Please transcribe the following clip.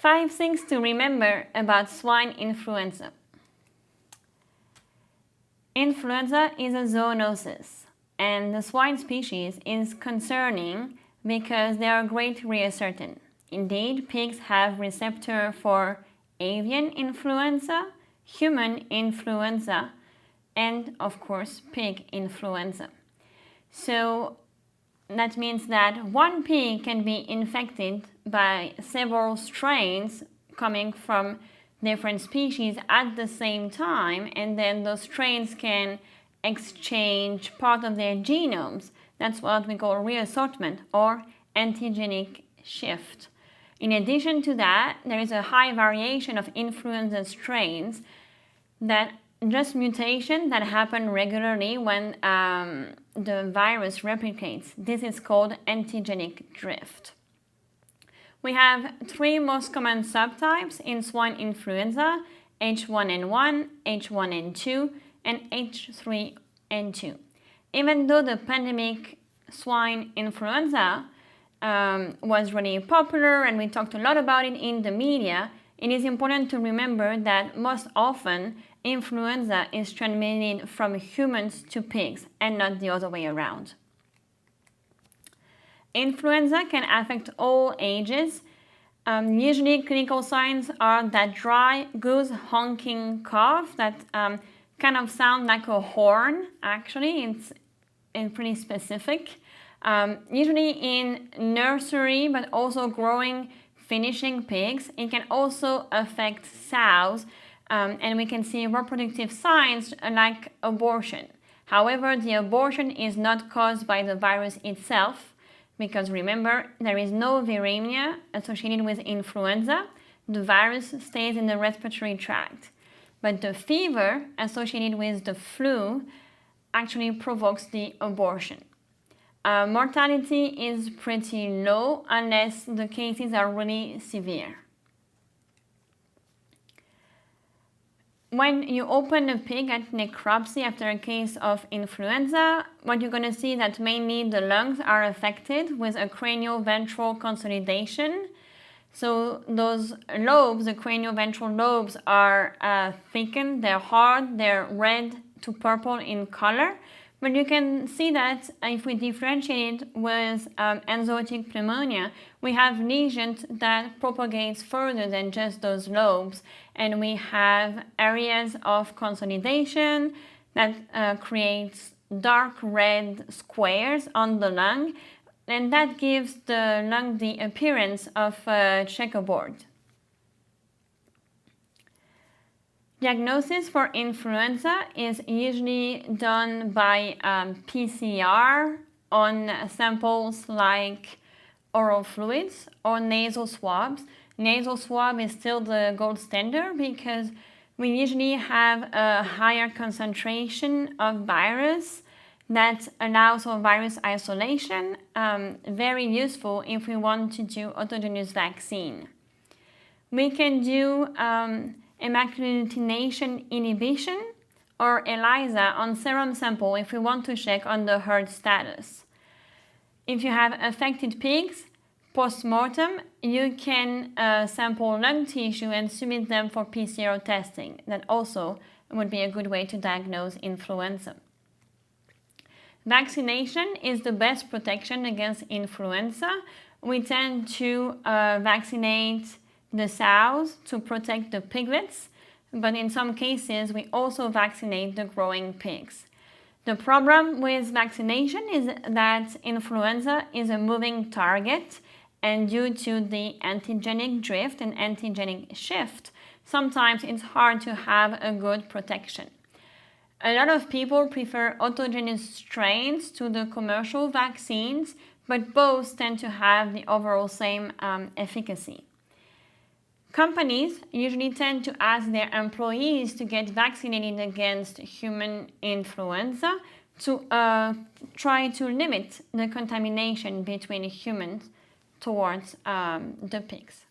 5 things to remember about swine influenza. Influenza is a zoonosis, and the swine species is concerning because they are greatly reascertain. Indeed, pigs have receptor for avian influenza, human influenza, and of course pig influenza. So that means that one pig can be infected by several strains coming from different species at the same time, and then those strains can exchange part of their genomes. That's what we call reassortment or antigenic shift. In addition to that, there is a high variation of influenza strains that just mutation that happen regularly when the virus replicates. This is called antigenic drift. We have 3 most common subtypes in swine influenza: H1N1, H1N2, and H3N2. Even though the pandemic swine influenza was really popular and we talked a lot about it in the media, it is important to remember that most often influenza is transmitted from humans to pigs and not the other way around. Influenza can affect all ages. Usually clinical signs are that dry, goose honking cough that kind of sound like a horn. Actually, it's pretty specific. Usually in nursery, but also growing, finishing pigs. It can also affect sows, and we can see reproductive signs like abortion. However, the abortion is not caused by the virus itself, because remember, there is no viremia associated with influenza. The virus stays in the respiratory tract. But the fever associated with the flu actually provokes the abortion. Mortality is pretty low unless the cases are really severe. When you open a pig at necropsy after a case of influenza, what you're going to see that mainly the lungs are affected with a cranioventral consolidation. So those lobes, the cranioventral lobes, are thickened, they're hard, they're red to purple in color. But you can see that if we differentiate it with enzootic pneumonia, we have lesions that propagates further than just those lobes. And we have areas of consolidation that creates dark red squares on the lung. And that gives the lung the appearance of a checkerboard. Diagnosis for influenza is usually done by PCR on samples like oral fluids or nasal swabs. Nasal swab is still the gold standard because we usually have a higher concentration of virus that allows for virus isolation, very useful if we want to do autogenous vaccine. We can do hemagglutination inhibition or ELISA on serum sample if we want to check on the herd status. If you have affected pigs, post-mortem, you can sample lung tissue and submit them for PCR testing. That also would be a good way to diagnose influenza. Vaccination is the best protection against influenza. We tend to vaccinate the sows to protect the piglets, but in some cases we also vaccinate the growing pigs. The problem with vaccination is that influenza is a moving target, and due to the antigenic drift and antigenic shift, sometimes it's hard to have a good protection. A lot of people prefer autogenous strains to the commercial vaccines, but both tend to have the overall same efficacy. Companies usually tend to ask their employees to get vaccinated against human influenza to try to limit the contamination between humans towards the pigs.